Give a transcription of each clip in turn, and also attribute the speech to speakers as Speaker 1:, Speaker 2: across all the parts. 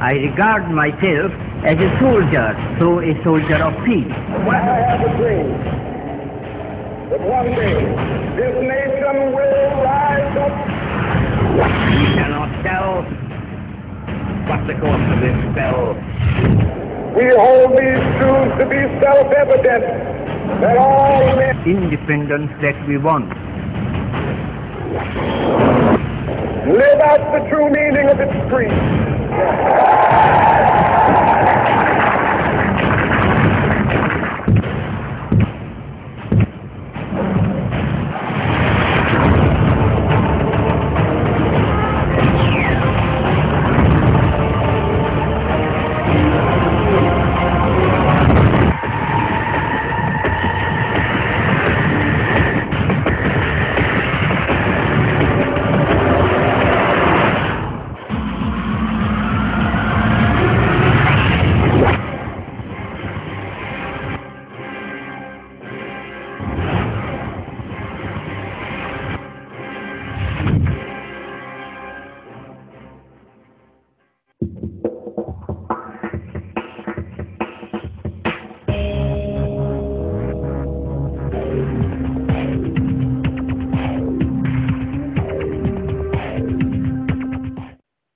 Speaker 1: I regard myself as a soldier, so a soldier of peace.
Speaker 2: I have a dream that one day this nation will rise up.
Speaker 3: We cannot tell what the course of this spell.
Speaker 2: We hold these truths to be self-evident that all men
Speaker 1: Independence that we want.
Speaker 2: live out the true meaning of its creed.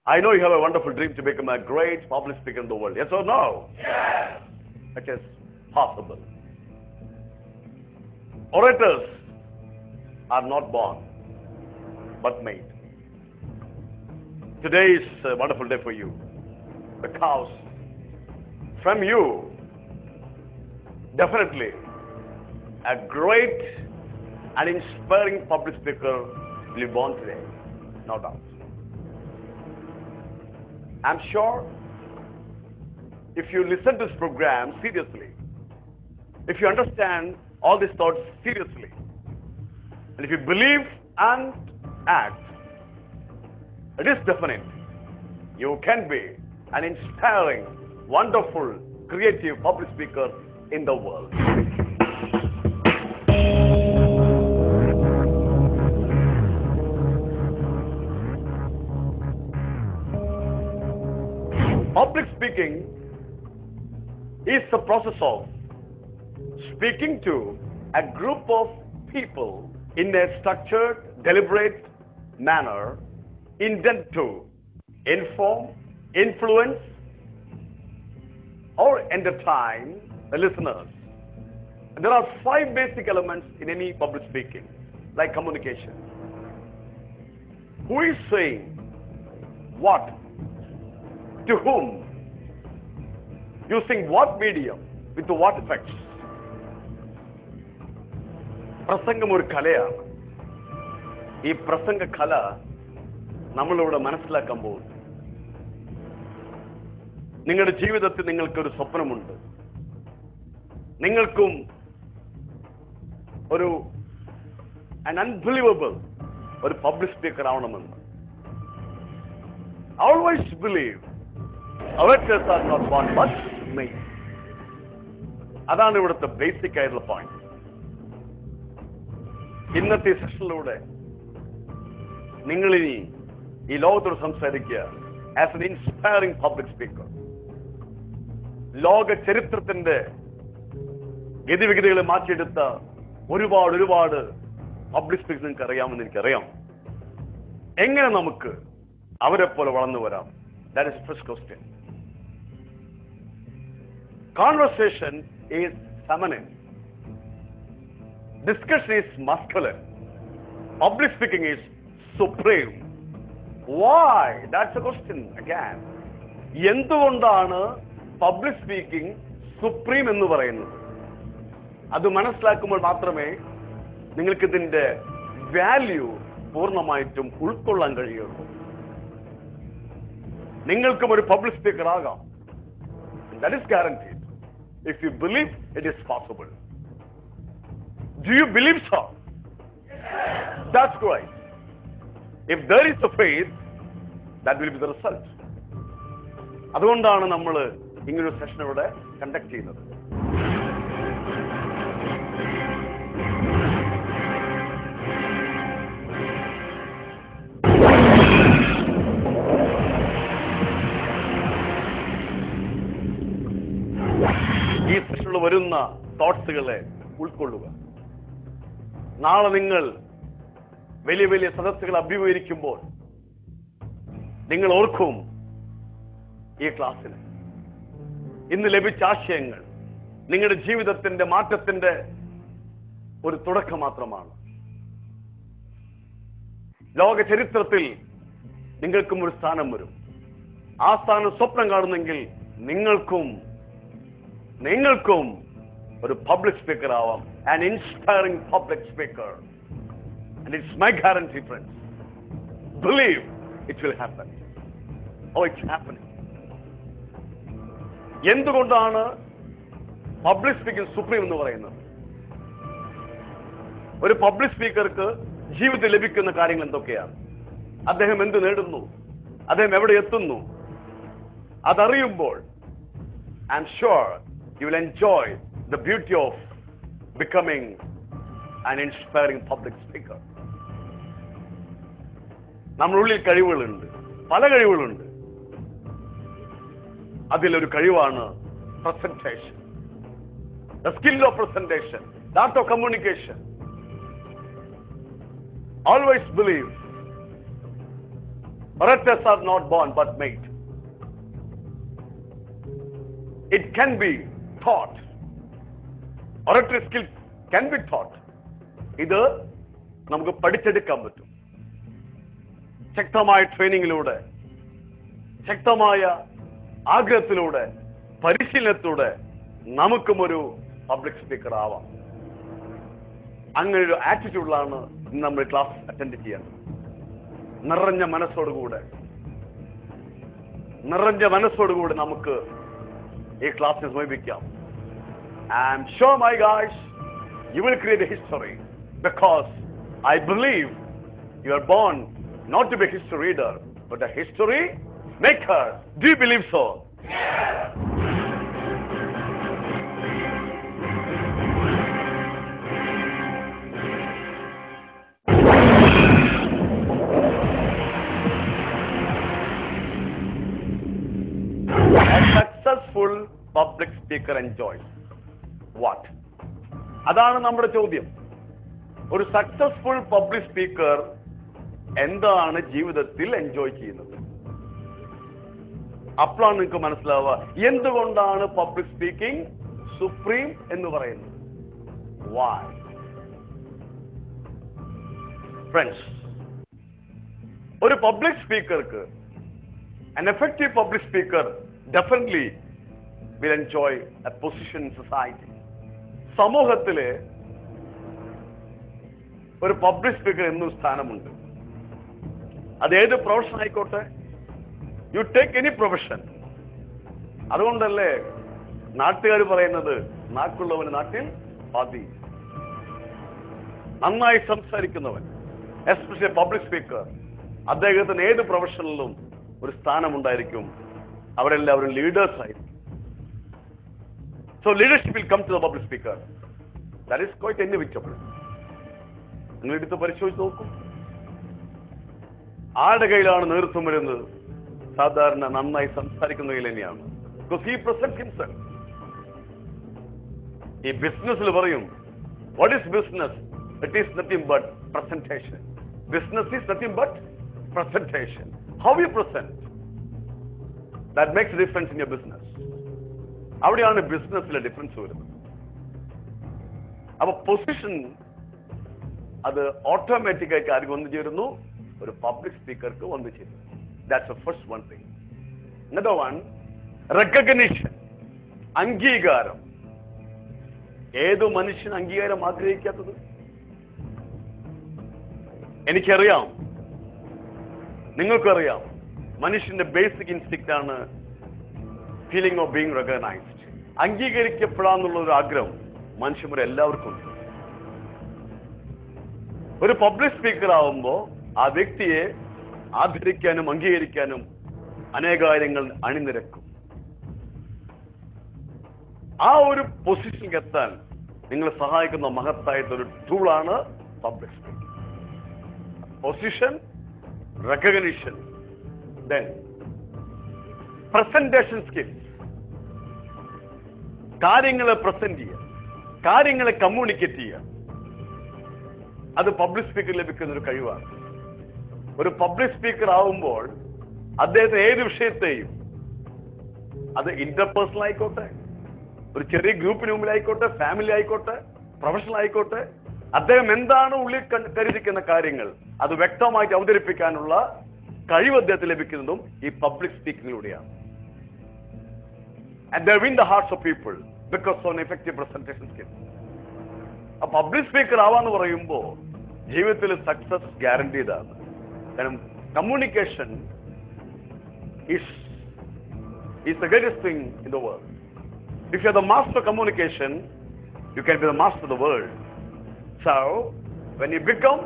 Speaker 4: I know you have a wonderful dream to become a great public speaker in the world. Yes or no? Yes. It is possible. Orators are not born, but made. Today is a wonderful day for you, because from you, definitely, a great and inspiring public speaker will be born today, no doubt. I'm sure if you listen to this program seriously, if you understand all these thoughts seriously, and if you believe and act, it is definite you can be an inspiring, wonderful, creative public speaker in the world. Public speaking is the process of speaking to a group of people in a structured, deliberate manner intended to inform, influence, or entertain the listeners. There are 5 basic elements in any public speaking, like communication. Who is saying what? To whom? Using what medium? With what effects? പ്രസംഗം ഒരു കലയാണ്. ഈ പ്രസംഗ കല നമ്മളിവിടെ മനസ്സിലാക്കാൻ പോകുന്നു. നിങ്ങളുടെ ജീവിതത്തിൽ നിങ്ങൾക്കൊരു സ്വപ്നമുണ്ട്. നിങ്ങൾക്കും ഒരു an unbelievable ഒരു പബ്ലിക് സ്പീക്കർ ആവണമെന്ന്. I always believe orators are not born but made. അതാണ് ഇവിടുത്തെ ബേസിക് ആയിട്ടുള്ള പോയിന്റ്. ഇന്നത്തെ സെഷനിലൂടെ നിങ്ങളിനി ഈ ലോകത്തോട് സംസാരിക്കുക as an inspiring public speaker. ലോക ചരിത്രത്തിന്റെ ഗതിവിഗതികളെ മാറ്റിയെടുത്ത ഒരുപാട് പബ്ലിക് സ്പീക്കർ നിങ്ങൾക്ക് അറിയാമെന്ന് എനിക്കറിയാം. എങ്ങനെ നമുക്ക് അവരെ പോലെ വളർന്നു വരാം? That is the first question. Conversation is feminine. Discussion is masculine. Public speaking is supreme. Why? That's the question again. എന്തുകൊണ്ടാണ് പബ്ലിക് സ്പീക്കിംഗ് സുപ്രീം എന്ന് പറയുന്നത്? അത് മനസ്സിലാക്കുമ്പോൾ മാത്രമേ നിങ്ങൾക്ക് ഇതിന്റെ വാല്യൂ പൂർണ്ണമായിട്ടും ഉൾക്കൊള്ളാൻ കഴിയുള്ളൂ. നിങ്ങൾക്കും ഒരു പബ്ലിക് സ്പീക്കർ ആകാം. That is guaranteed. If you believe it is possible. Do you believe so? Yes. That's great. If there is a faith, that will be the result. അതുകൊണ്ടാണ് നമ്മൾ ഇങ്ങനൊരു സെഷൻ ഇവിടെ കണ്ടക്ട് ചെയ്യുന്നത്. പറയുന്ന തോട്ട്സുകളെ ഉൾക്കൊള്ളുക. നാളെ നിങ്ങൾ വലിയ വലിയ സദസ്സുകൾ അഭിമുഖീകരിക്കുമ്പോൾ നിങ്ങൾ ഓർക്കും ഈ ക്ലാസ്സിൽ ഇന്ന് ലഭിച്ച ആശയങ്ങൾ നിങ്ങളുടെ ജീവിതത്തിന്റെ മാറ്റത്തിന്റെ ഒരു തുടക്കം മാത്രമാണ്. ലോക ചരിത്രത്തിൽ നിങ്ങൾക്കും ഒരു സ്ഥാനം വരും. ആ സ്ഥാനം സ്വപ്നം കാണുന്നെങ്കിൽ നിങ്ങൾക്കും ഒരു പബ്ലിക് സ്പീക്കർ ആവാം. An inspiring public speaker. And it's my guarantee, friends. Believe it will happen. Oh, it's happening. എന്തുകൊണ്ടാണ് പബ്ലിക് സ്പീക്കിംഗ് സുപ്രീം എന്ന് പറയുന്നത്? ഒരു പബ്ലിക് സ്പീക്കർക്ക് ജീവിതത്തിൽ ലഭിക്കുന്ന കാര്യങ്ങൾ എന്തൊക്കെയാണ്? അദ്ദേഹം എന്ത് നേടുന്നു? അദ്ദേഹം എവിടെ എത്തുന്നു? അതറിയുമ്പോൾ I am sure you will enjoy the beauty of becoming an inspiring public speaker. നമ്മളുള്ളിൽ കഴിവുകളുണ്ട്, പല കഴിവുകളുണ്ട്. അതിലൊരു കഴിവാണ് presentation. The skill of presentation, the art of communication. Always believe orators are not born but made. It can be taught. Oratory skill can be taught. ഇത് നമുക്ക് പഠിച്ചെടുക്കാൻ പറ്റും. ശക്തമായ ട്രെയിനിങ്ങിലൂടെ, ശക്തമായ ആഗ്രഹത്തിലൂടെ, പരിശീലനത്തിലൂടെ നമുക്കും ഒരു പബ്ലിക് സ്പീക്കർ ആവാം. അങ്ങനെ ഒരു ആറ്റിറ്റ്യൂഡിലാണ് നമ്മൾ ക്ലാസ് അറ്റൻഡ് ചെയ്യേണ്ടത്. നിറഞ്ഞ മനസ്സോടുകൂടെ നമുക്ക് ഈ ക്ലാസ്സിനെ സമീപിക്കാം. I am sure my guys you will create a history because I believe you are born not to be a history reader but a history maker. Do you believe so? Successful public speaker enjoys what? അതാണ് നമ്മുടെ ചോദ്യം. ഒരു successful public speaker എന്താണ് ജീവിതത്തിൽ enjoy ചെയ്യുന്നത്? അപ്പോഴാണ് നിങ്ങൾക്ക് മനസ്സിലാവുക എന്തുകൊണ്ടാണ് പബ്ലിക് സ്പീക്കിംഗ് സുപ്രീം എന്ന് പറയുന്നത്. Why? Friends, ഒരു പബ്ലിക് സ്പീക്കർക്ക് an effective public speaker definitely will enjoy a position in society. സമൂഹത്തിലെ ഒരു പബ്ലിക് സ്പീക്കർ എന്നൊരു സ്ഥാനമുണ്ട്. അതേത് പ്രൊഫഷൻ ആയിക്കോട്ടെ, യു ടേക്ക് എനി പ്രൊഫഷൻ. അതുകൊണ്ടല്ലേ നാട്ടുകാർ പറയുന്നത് നാക്കുള്ളവന് നാട്ടിൽ പാതി. നന്നായി സംസാരിക്കുന്നവൻ, എസ്പെഷ്യലി പബ്ലിക് സ്പീക്കർ, അദ്ദേഹത്തിന് ഏത് പ്രൊഫഷനിലും ഒരു സ്ഥാനമുണ്ടായിരിക്കും. അവരെല്ലാവരും ലീഡേഴ്സ് ആയിരിക്കും. So leadership will come to the public speaker. That is quite inevitable. നിങ്ങൾ എടുത്ത് പരിശോധിച്ച് നോക്കും. ആരുടെ കയ്യിലാണ് നേതൃത്വം വരുന്നത്? സാധാരണ നന്നായി സംസാരിക്കുന്ന കയ്യിൽ തന്നെയാണ്. Because he present himself. ഈ ബിസിനസ്സിൽ പറയും, what is business? It is nothing but presentation. Business is nothing but presentation. How you present, that makes difference in your business. അവിടെയാണ് ബിസിനസ്സിലെ ഡിഫറൻസ് വരുന്നത്. അപ്പൊ പൊസിഷൻ അത് ഓട്ടോമാറ്റിക്കായി ആർക്ക് വന്നു ചേരുന്നു? ഒരു പബ്ലിക് സ്പീക്കർക്ക് വന്നു ചേരുന്നു. That's the first one thing. Another one, recognition, അംഗീകാരം. ഏതു മനുഷ്യൻ അംഗീകാരം ആഗ്രഹിക്കാത്തത്? എനിക്കറിയാം, നിങ്ങൾക്കറിയാം, മനുഷ്യന്റെ ബേസിക് ഇൻസ്റ്റിക്റ്റ് ആണ് ഫീലിംഗ് ഓഫ് ബീങ് റെക്കഗ്നൈസ്ഡ്. അംഗീകരിക്കപ്പെടാന്നുള്ള ഒരു ആഗ്രഹം മനുഷ്യന്മാരെ എല്ലാവർക്കും ഉണ്ട്. ഒരു പബ്ലിക് സ്പീക്കർ ആവുമ്പോൾ ആ വ്യക്തിയെ ആദരിക്കാനും അംഗീകരിക്കാനും അനേകാര്യങ്ങൾ അണിനിരക്കും. ആ ഒരു പൊസിഷനിലേക്ക് എത്താൻ നിങ്ങളെ സഹായിക്കുന്ന മഹത്തായിട്ടൊരു ടൂളാണ് public speaking. Position, recognition, then presentation skills. കാര്യങ്ങളെ പ്രസന്റ് ചെയ്യുക. കാര്യങ്ങളെ കമ്മ്യൂണിക്കേറ്റ് ചെയ്യുക. അത് പബ്ലിക് സ്പീക്കർ ലഭിക്കുന്ന ഒരു കഴിവാണ്. ഒരു പബ്ലിക് സ്പീക്കർ ആവുമ്പോൾ അദ്ദേഹത്തിന് ഏത് വിഷയത്തെയും, അത് ഇന്റർപേഴ്സണൽ ആയിക്കോട്ടെ, ഒരു ചെറിയ ഗ്രൂപ്പിന് മുമ്പിലായിക്കോട്ടെ, ഫാമിലി ആയിക്കോട്ടെ, പ്രൊഫഷണൽ ആയിക്കോട്ടെ, അദ്ദേഹം എന്താണ് ഉള്ളിൽ കരുതിക്കുന്ന കാര്യങ്ങൾ അത് വ്യക്തമായിട്ട് അവതരിപ്പിക്കാനുള്ള കഴിവ് അദ്ദേഹത്തിന് ലഭിക്കുന്നതും ഈ public സ്പീക്കിങ്ങിലൂടെയാണ്. And they win the hearts of people because of an effective presentation skill. ആ പബ്ലിക് സ്പീക്കർ ആവാന്ന് പറയുമ്പോൾ ജീവിതത്തിൽ സക്സസ് ഗ്യാരണ്ടീഡ് ആണ്. കാരണം communication is the greatest thing in the world. If you are the master of communication, you can be the master of the world. So, when you become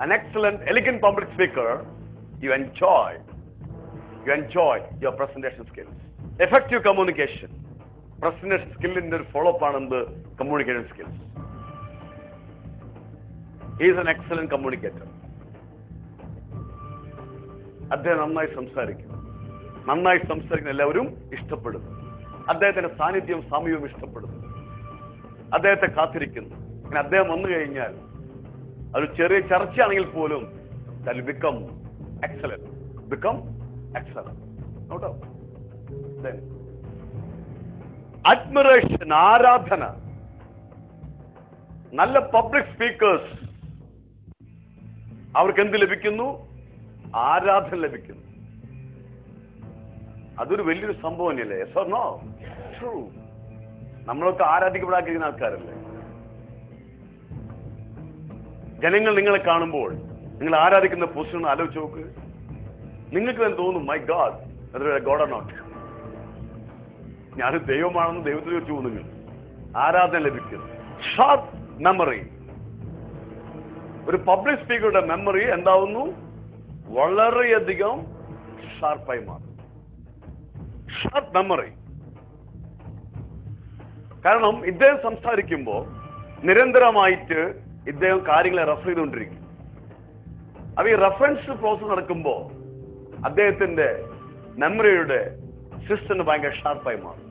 Speaker 4: an excellent, elegant public speaker, you enjoy your presentation skills. Effective communication. Presentation skill in the follow-up on the communication skills. He is an excellent communicator. അദ്ദേഹം നന്നായി സംസാരിക്കുന്ന എല്ലാവരും ഇഷ്ടപ്പെടുന്നു. അദ്ദേഹത്തിന്റെ സാന്നിധ്യം സമയവും ഇഷ്ടപ്പെടുന്നു. അദ്ദേഹത്തെ കാത്തിരിക്കുന്നു. പിന്നെ അദ്ദേഹം വന്നു കഴിഞ്ഞാൽ അത് ചെറിയ ചർച്ചയാണെങ്കിൽ പോലും that will become excellent. No doubt. Then admiration, ആരാധന. നല്ല പബ്ലിക് സ്പീക്കേഴ്സ് അവർക്ക് എന്ത് ലഭിക്കുന്നു? ആരാധന ലഭിക്കുന്നു. അതൊരു വലിയൊരു സംഭവം തന്നെയല്ലേ? Yes or no? True. നമ്മളൊക്കെ ആരാധിക്കപ്പെടാതിരിക്കുന്ന ആൾക്കാരല്ലേ? ജനങ്ങൾ നിങ്ങളെ കാണുമ്പോൾ നിങ്ങൾ ആരാധിക്കുന്ന പൊസിഷൻ ആലോചിച്ച് നോക്ക്. നിങ്ങൾക്ക് തന്നെ തോന്നും, my god, god or not, ഞാൻ ദൈവമാണെന്ന് ദൈവത്തിൽ വെച്ച് നിങ്ങൾ ആരാധന ലഭിക്കുന്നു. Sharp memory. ഒരു പബ്ലിക് സ്പീക്കറുടെ മെമ്മറി എന്താവുന്നു? വളരെയധികം ഷാർപ്പായി മാറും. Sharp memory. കാരണം ഇദ്ദേഹം സംസാരിക്കുമ്പോൾ നിരന്തരമായിട്ട് ഇദ്ദേഹം കാര്യങ്ങളെ റെഫർ ചെയ്തുകൊണ്ടിരിക്കും. അപ്പൊ ഈ റെഫറൻസ് പ്രോസസ് നടക്കുമ്പോൾ അദ്ദേഹത്തിന്റെ മെമ്മറിയുടെ സിസ്റ്റം ഭയങ്കര ഷാർപ്പായി മാറും.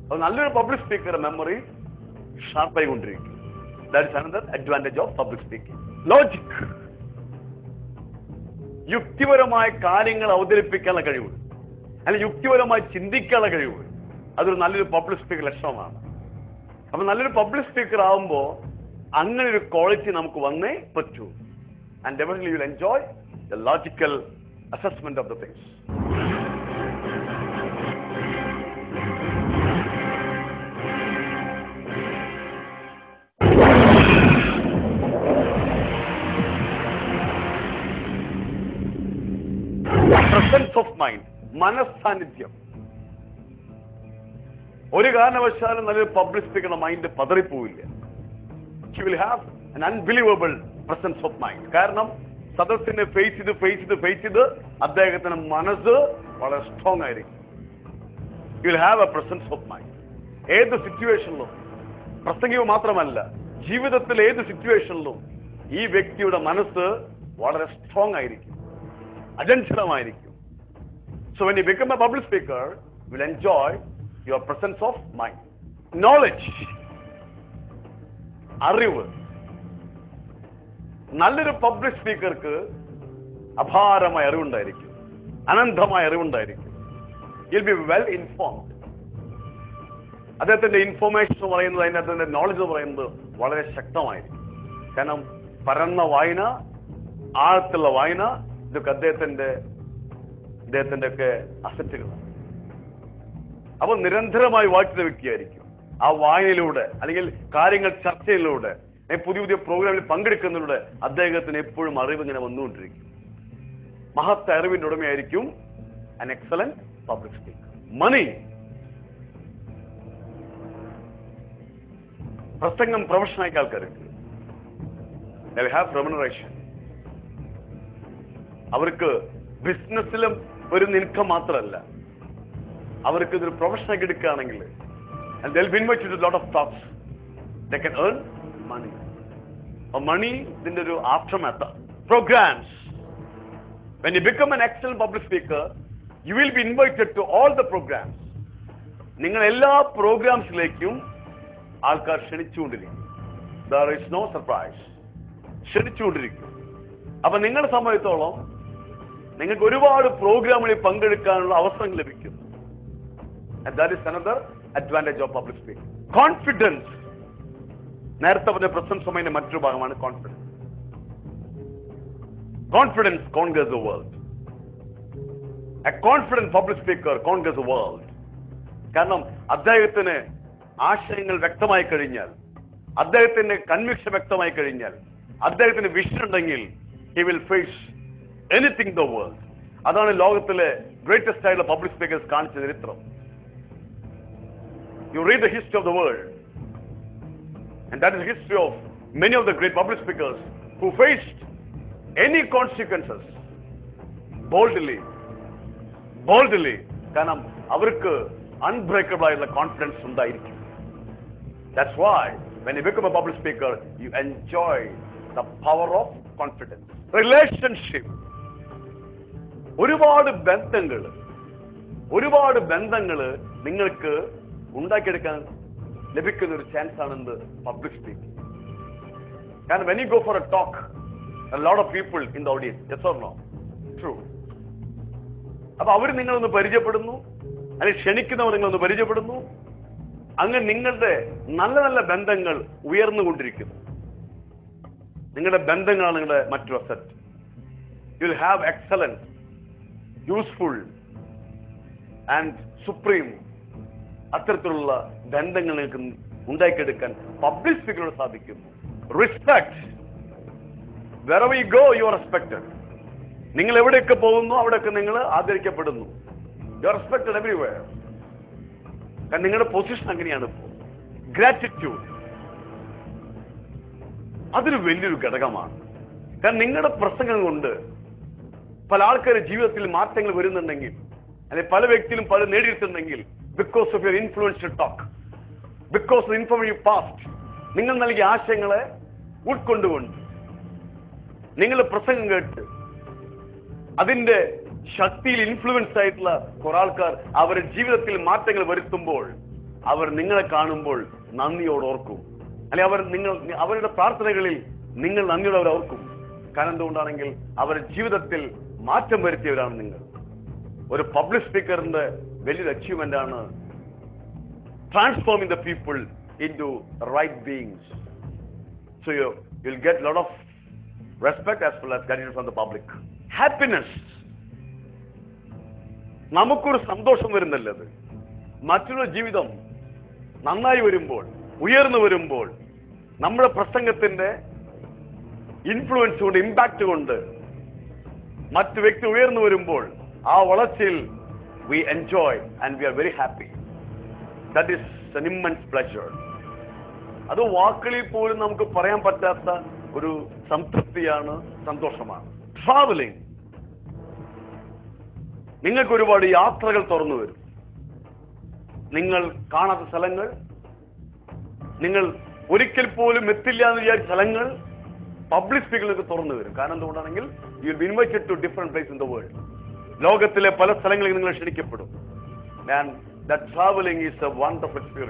Speaker 4: അപ്പൊ നല്ലൊരു പബ്ലിക് സ്പീക്കറുടെ മെമ്മറി ഷാർപ്പായി കൊണ്ടിരിക്കും. That is another advantage of public speaking. Logic. യുക്തിപരമായ കാര്യങ്ങൾ അവതരിപ്പിക്കാനുള്ള കഴിവ്, അല്ലെങ്കിൽ യുക്തിപരമായി ചിന്തിക്കാനുള്ള കഴിവ്, അതൊരു നല്ലൊരു പബ്ലിക് സ്പീക്കർ ലക്ഷണമാണ്. അപ്പൊ നല്ലൊരു പബ്ലിക് സ്പീക്കർ ആവുമ്പോൾ അങ്ങനെ ഒരു ക്വാളിറ്റി നമുക്ക് വന്നേ പറ്റൂ. And definitely you will enjoy the logical assessment of the things. Presence of mind, മനസ്സാന്നിധ്യം. ഒരു കാരണവശാലും നല്ലൊരു പബ്ലിക് സ്പീക്കറുടെ mind പതറിപ്പോവില്ല. He will have an unbelievable presence of mind. കാരണം സദസ്സിനെ ഫേസ് ചെയ്ത് അദ്ദേഹത്തിന്റെ മനസ്സ് വളരെ സ്ട്രോങ് ആയിരിക്കും. You will have a presence of mind. ഏത് സിറ്റുവേഷനിലും, പ്രസംഗിവ് മാത്രമല്ല, ജീവിതത്തിൽ ഏത് സിറ്റുവേഷനിലും ഈ വ്യക്തിയുടെ മനസ്സ് വളരെ സ്ട്രോങ് ആയിരിക്കും, അചഞ്ചലമായിരിക്കും. So when you become a public speaker, you will enjoy your presence of mind. Knowledge. അറിവ്. നല്ലൊരു പബ്ലിക് സ്പീക്കർക്ക് അപാരമായ അറിവുണ്ടായിരിക്കും, അനന്തമായ അറിവുണ്ടായിരിക്കും. He'll be well informed. അദ്ദേഹത്തിന്റെ ഇൻഫോർമേഷൻ എന്ന് പറയുന്നത്, അതിനകത്തിന്റെ നോളജ് എന്ന് പറയുന്നത് വളരെ ശക്തമായിരിക്കും. കാരണം പരന്ന വായന, ആഴത്തുള്ള വായന, ഇതൊക്കെ അദ്ദേഹത്തിന്റെ ഒക്കെ അസറ്റുകളാണ്. അപ്പൊ നിരന്തരമായി വായിക്കുന്ന വ്യക്തിയായിരിക്കും. ആ വായനയിലൂടെ അല്ലെങ്കിൽ കാര്യങ്ങൾ ചർച്ചയിലൂടെ പുതിയ പുതിയ പ്രോഗ്രാമിൽ പങ്കെടുക്കുന്നതിലൂടെ അദ്ദേഹത്തിന് എപ്പോഴും അറിവ് ഇങ്ങനെ വന്നുകൊണ്ടിരിക്കും. മഹത്ത അറിവിന്റെ ഉടമയായിരിക്കും an excellent public speaker. Money. പ്രസംഗം പ്രൊഫഷണൽ ആൾക്കാർക്ക് they will have remuneration. അവർക്ക് ബിസിനസ്സിലും ഒരു ഇൻകം മാത്രമല്ല, അവർക്ക് ഇതൊരു പ്രൊഫഷണൽ എടുക്കുകയാണെങ്കിൽ and they'll be invited to a lot of talks. They can earn money. Money ഇതിന്റെ ഒരു aftermath. Programs. When you become an excellent public speaker, you will be invited to all the programs. നിങ്ങൾ എല്ലാ പ്രോഗ്രാംസിലേക്കും ആൾക്കാർ ക്ഷണിച്ചുകൊണ്ടിരിക്കും. There is no surprise. ക്ഷണിച്ചുകൊണ്ടിരിക്കും. അപ്പൊ നിങ്ങളെ സംബന്ധിച്ചോളം നിങ്ങൾക്ക് ഒരുപാട് പ്രോഗ്രാമുകളിൽ പങ്കെടുക്കാനുള്ള അവസരങ്ങൾ ലഭിക്കുന്നു. And that is another advantage of public speaking. Confidence. നേരത്തെ പറഞ്ഞ പ്രസന്റ് സമയത്തിന്റെ മറ്റൊരു ഭാഗമാണ് confidence. Confidence conquers the world. A confident public speaker conquers the world. കാരണം അദ്ദേഹത്തിന് ആശയങ്ങൾ വ്യക്തമായി കഴിഞ്ഞാൽ, അദ്ദേഹത്തിന്റെ കൺവിക്ഷൻ വ്യക്തമായി കഴിഞ്ഞാൽ, അദ്ദേഹത്തിന് വിഷൻ ഉണ്ടെങ്കിൽ he will face anything in the world. അതാണ് ലോകത്തിലെ ഗ്രേറ്റസ്റ്റ് ആയിട്ടുള്ള പബ്ലിക് സ്പീക്കേഴ്സ് കാണിച്ച ചരിത്രം. You read the history of the world, and that is the history of many of the great public speakers who faced any consequences boldly. കാരണം അവർക്ക് unbreakable ആയിട്ടുള്ള confidence ഉണ്ടായിരിക്കും. That's why when you become a public speaker, you enjoy the power of confidence. Relationship. ഒരുപാട് ബന്ധങ്ങൾ നിങ്ങൾക്ക് ഉണ്ടാക്കിയെടുക്കാൻ ലഭിക്കുന്ന ഒരു ചാൻസ് ആണെന്ന് പബ്ലിക് സ്പീക്കിംഗ്. കാരണം when you go for a talk, a lot of people in the audience, yes or no? True. അപ്പൊ അവർ നിങ്ങളൊന്ന് പരിചയപ്പെടുന്നു, അല്ലെങ്കിൽ ക്ഷണിക്കുന്നവർ നിങ്ങളൊന്ന് പരിചയപ്പെടുന്നു. അങ്ങനെ നിങ്ങളുടെ നല്ല നല്ല ബന്ധങ്ങൾ ഉയർന്നുകൊണ്ടിരിക്കുന്നു. നിങ്ങളുടെ ബന്ധങ്ങളാണ് നിങ്ങളുടെ മറ്റൊരു asset. You will have excellent, useful and supreme അത്തരത്തിലുള്ള ബന്ധങ്ങൾ നിങ്ങൾക്ക് ഉണ്ടാക്കിയെടുക്കാൻ പബ്ലിക് സ്പീക്കറിനോട് സാധിക്കുന്നു. Respect. wherever you go, you are respected. നിങ്ങൾ എവിടെയൊക്കെ പോകുന്നു അവിടെയൊക്കെ നിങ്ങൾ ആദരിക്കപ്പെടുന്നു. You are respected everywhere. കാരണം നിങ്ങളുടെ പൊസിഷൻ അങ്ങനെയാണ്. ഗ്രാറ്റിറ്റ്യൂഡ് അതൊരു വലിയൊരു ഘടകമാണ്. കാരണം നിങ്ങളുടെ പ്രസംഗം കൊണ്ട് പല ആൾക്കാരുടെ ജീവിതത്തിൽ മാറ്റങ്ങൾ വരുന്നുണ്ടെങ്കിൽ, അല്ലെങ്കിൽ പല വ്യക്തിയിലും പല നേടിയെടുത്തുണ്ടെങ്കിൽ, because of your influential talk, because of informative past, നിങ്ങൾ നൽകിയ ആശയങ്ങളെ ഉൾക്കൊണ്ടുകൊണ്ട് നിങ്ങളുടെ പ്രസംഗം കേട്ട് അതിന്റെ ശക്തിയിൽ ഇൻഫ്ലുവൻസ് ആയിട്ടുള്ള കുറെ ആൾക്കാർ അവരുടെ ജീവിതത്തിൽ മാറ്റങ്ങൾ വരുത്തുമ്പോൾ അവർ നിങ്ങളെ കാണുമ്പോൾ നന്ദിയോട് ഓർക്കും. അല്ലെങ്കിൽ അവരുടെ പ്രാർത്ഥനകളിൽ നിങ്ങൾ നന്ദിയോട് അവർ ഓർക്കും. കാരണം എന്തുകൊണ്ടാണെങ്കിൽ അവരുടെ ജീവിതത്തിൽ മാറ്റം വരുത്തിയവരാണ് നിങ്ങൾ. ഒരു പബ്ലിക് സ്പീക്കറിന്റെ വലിയൊരു അച്ചീവ്മെന്റ് ആണ് transforming the people into right beings. So you will get lot of respect as well as gratitude from the public. Happiness. നമുക്കൊരു സന്തോഷം വരുന്നല്ലത്. മറ്റൊരു ജീവിതം നന്നായി വരുമ്പോൾ, ഉയർന്നു വരുമ്പോൾ, നമ്മുടെ പ്രസംഗത്തിന്റെ ഇൻഫ്ലുവൻസ് കൊണ്ട്, ഇമ്പാക്ട് കൊണ്ട് മറ്റു വ്യക്തി ഉയർന്നു വരുമ്പോൾ ആ വളർച്ചയിൽ we enjoy and we are very happy. That is an immense pleasure. അത് വാക്കുകളിൽ പോലും നമുക്ക് പറയാൻ പറ്റാത്ത ഒരു സംതൃപ്തിയാണ്, സന്തോഷമാണ്. ട്രാവലിംഗ്. നിങ്ങൾക്ക് ഒരുപാട് യാത്രകൾ തുറന്നു വരും. നിങ്ങൾ കാണാത്ത സ്ഥലങ്ങൾ, നിങ്ങൾ ഒരിക്കൽ പോലും എത്തില്ല എന്ന് വിചാരിച്ച സ്ഥലങ്ങൾ പബ്ലിക് സ്പീക്കറിലേക്ക് തുറന്നു വരും. കാരണം എന്തുകൊണ്ടാണെങ്കിൽ you will be invited to different place in the world. ലോകത്തിലെ പല സ്ഥലങ്ങളിൽ നിങ്ങൾ ക്ഷണിക്കപ്പെടും. And that travelling is a wonderful experience.